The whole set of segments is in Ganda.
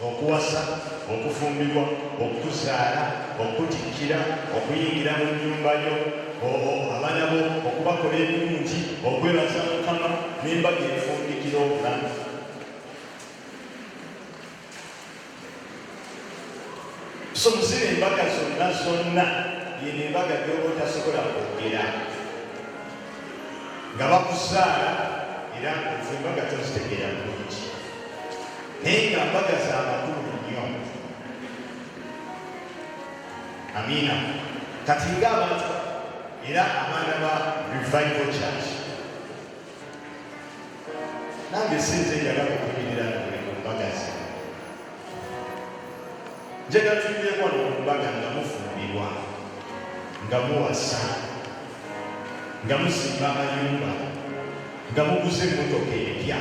okuwasa, okufumbirwa, okuzaala, okutikkira, okuyingira mu nnyumba yo, abaana bo okubakola ebirungi, okwebaza Mukama n'embaga efundikira obulamu. So muzira embaga zonna yeno embaga gyoba otasobola kwogera nga bakuzaala era nze embaga tozitegeera bulungi naye nga mbaga za makulu nnyo. Amiina. Kati ng'abantu era abaana ba Revival Church nange sinze njagala okuyimirira mu mbaga ze, njagala tuyimireko wano ku mbaga nga mufumbirwa, nga muwasa, nga musimba amayumba, nga muguza emmotoka empya,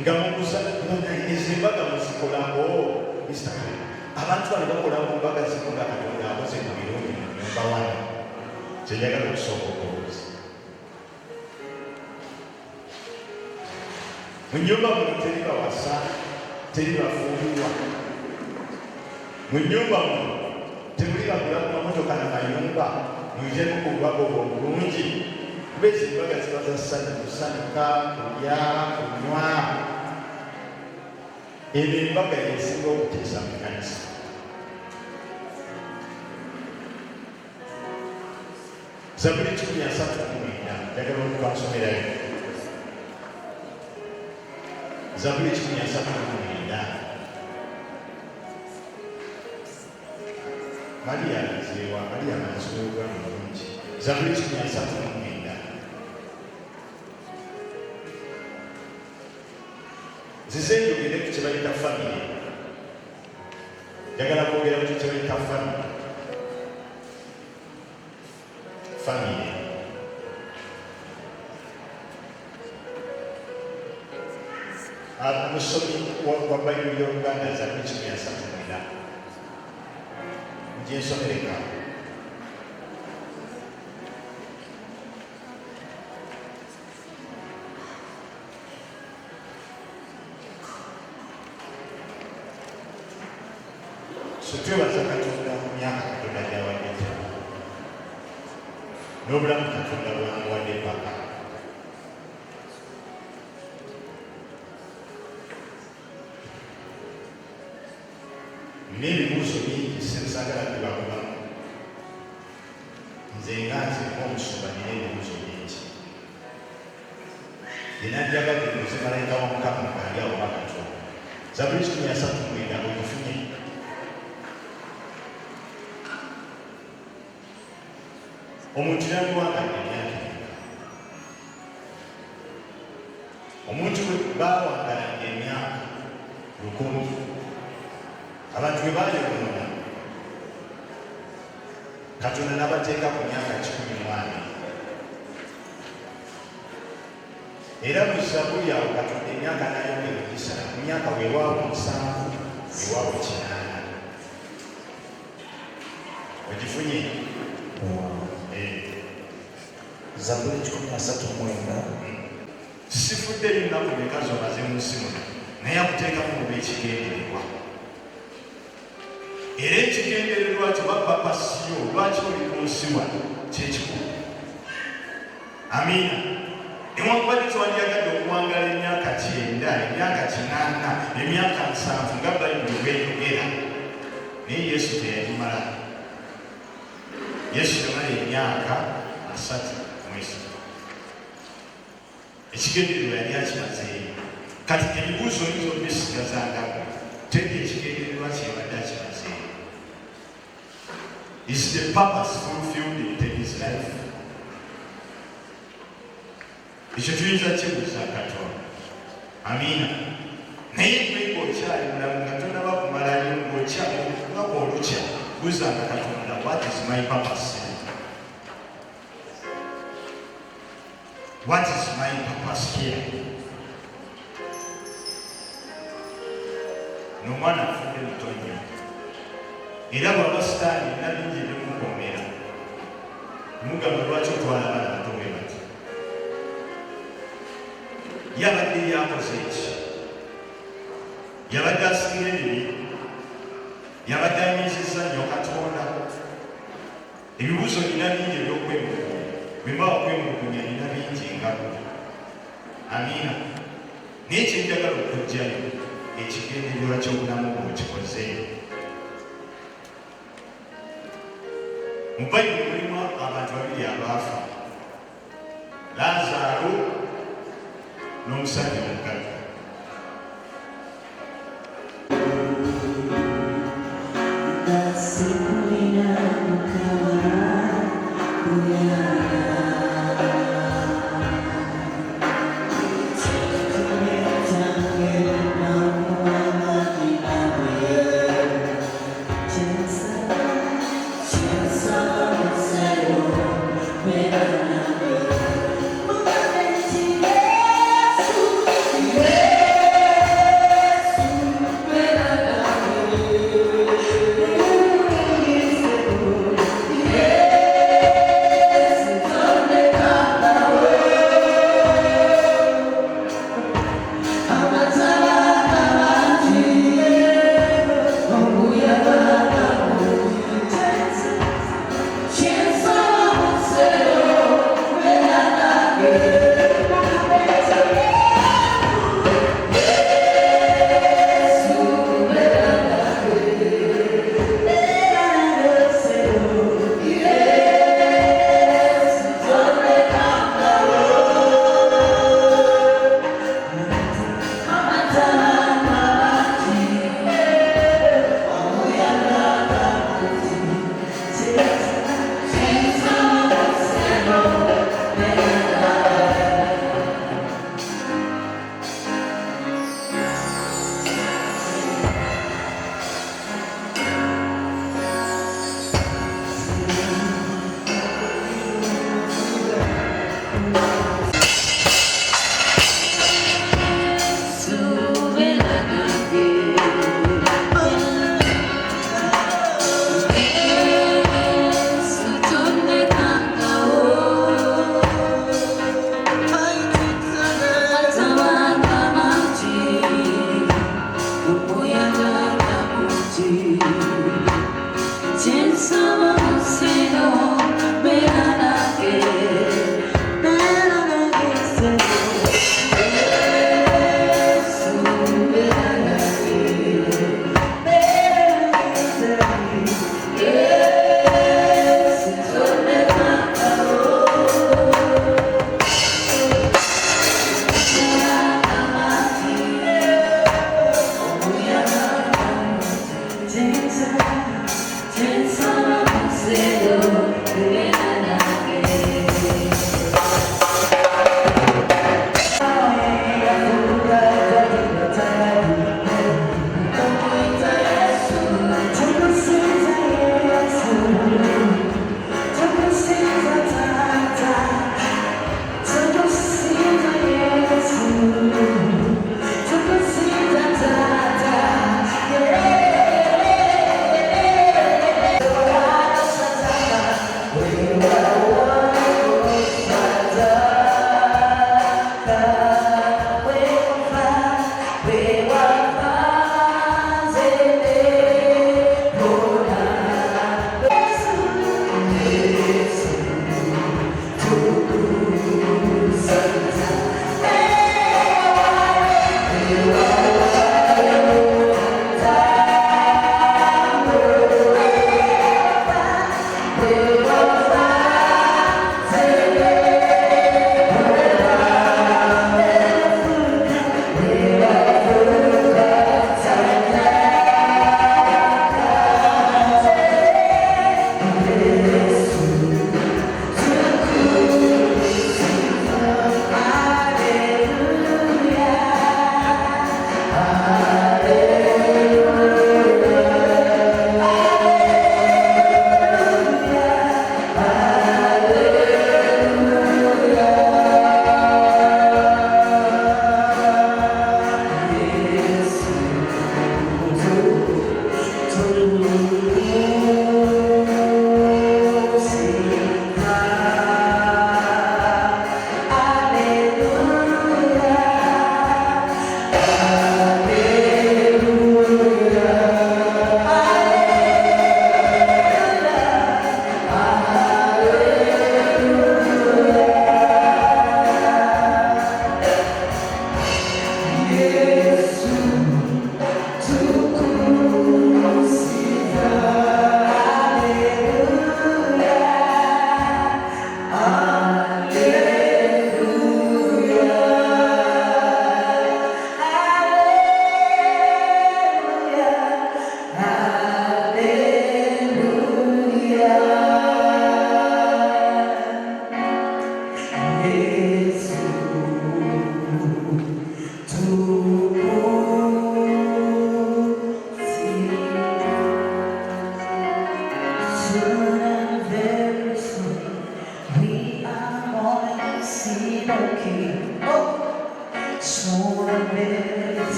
nga muguza ezo embaga muzikolako. Abantu bano bakola mu mbaga zino nga Katonda akoze mu birungi mu nnyumba wano. Kyenjagala okusooka okubuuza, mu nnyumba muno teri bawasa, teri bafumbirwa, mu nnyumba muno temuli bagula ku mamotoka n'amayumba muyitemu ku bubaka obulungi, kuba ezo embaga ziba za ssanyu, kusanyuka, kulya, kunywa. Eno embaga yesinga okuteesa mu kanisa. Zaburi 139 njagala okubasomerayo. Zaburi 139. Mariya alizeewa, Mariya anasomerwa bulungi. Zaburi 139. Nzize njogere ku kye bayita famire. Njagala kwogera ku kye bayita famire. Famire. Omusomi wa Bayibuli y'Oluganda Zaburi 139. Gyensomereka. Twebaza Katonda mu myaka Katonda gy'awadde n'obulamu Katonda bw'amuwadde paka. N'ebibuuzo bingi sinsaagala bibakubamu. Nze nga nziriko omusumba nina ebibuuzo bingi. Yena byagadde muze malayika wa Mukama ali awo Katonda. Zaburi 139 ogifunye. Omuntu yamuwangadde emyaka. Omuntu bwe baawangalanga emyaka 1000, abantu bwe baayonoona Katonda n'abateeka ku myaka 14. Era mu Zaburi awo Katonda emyaka n'ayongera ogisala ku myaka weewaawo 7, weewaawo 8. Ogifunye? Zaburi 139. Sifudde ennaku mmeka z'omaze mu nsi muno naye akuteekamu mu b'ekigendererwa. Era ekigendererwa kyo bapapa siyo lwaki oli ku nsi wano kyekikulu. Amiina. Newankubadde tewandyagadde okuwangala emyaka 9, emyaka 8, emyaka 7 nga Bayibuli bw'eyogera, naye Yesu teyagimala. Yesu yamala emyaka 3 mwezi. Ekigendererwa yali akimazeeyo. Kati ebibuuzo oyinza obisigazangamu, tedde ekigendererwa kyebadde akimazeeyo. Is the purpose fulfilled in his life? Ekyo tuyinza kibuuza Katonda. Amiina. Naye gwe ng'okyali mulamu nga tonaba kumalayo ng'okyali olunaku olukya buuzanga Katonda, what is my purpose? What is my purpose here? N'omwana afudde muto nnyo. Era bw'aba sitaani nabingi ebimukomera. Mugamba lwaki otwala abaana bato bwe bati? Yabadde yakoze eki? yabadde asinga ebibi, yabadde anyizizza nnyo Katonda. Ebibuuzo nina bingi eby'okwemulugunya, bwe mba okwemulugunya nina bingi nga buli. Amiina. Naye kyenjagala okujjayo ekigendererwa ky'obulamu bw'okikoze. Mu Bayibuli mulimu abantu babiri abaafa, Laazaalo n'omusajja omugagga.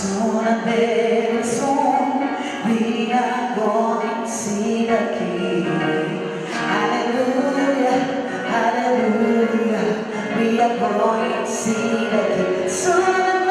Soon and very soon we are going to see the King. Hallelujah, hallelujah. We are going to see the King. Soon and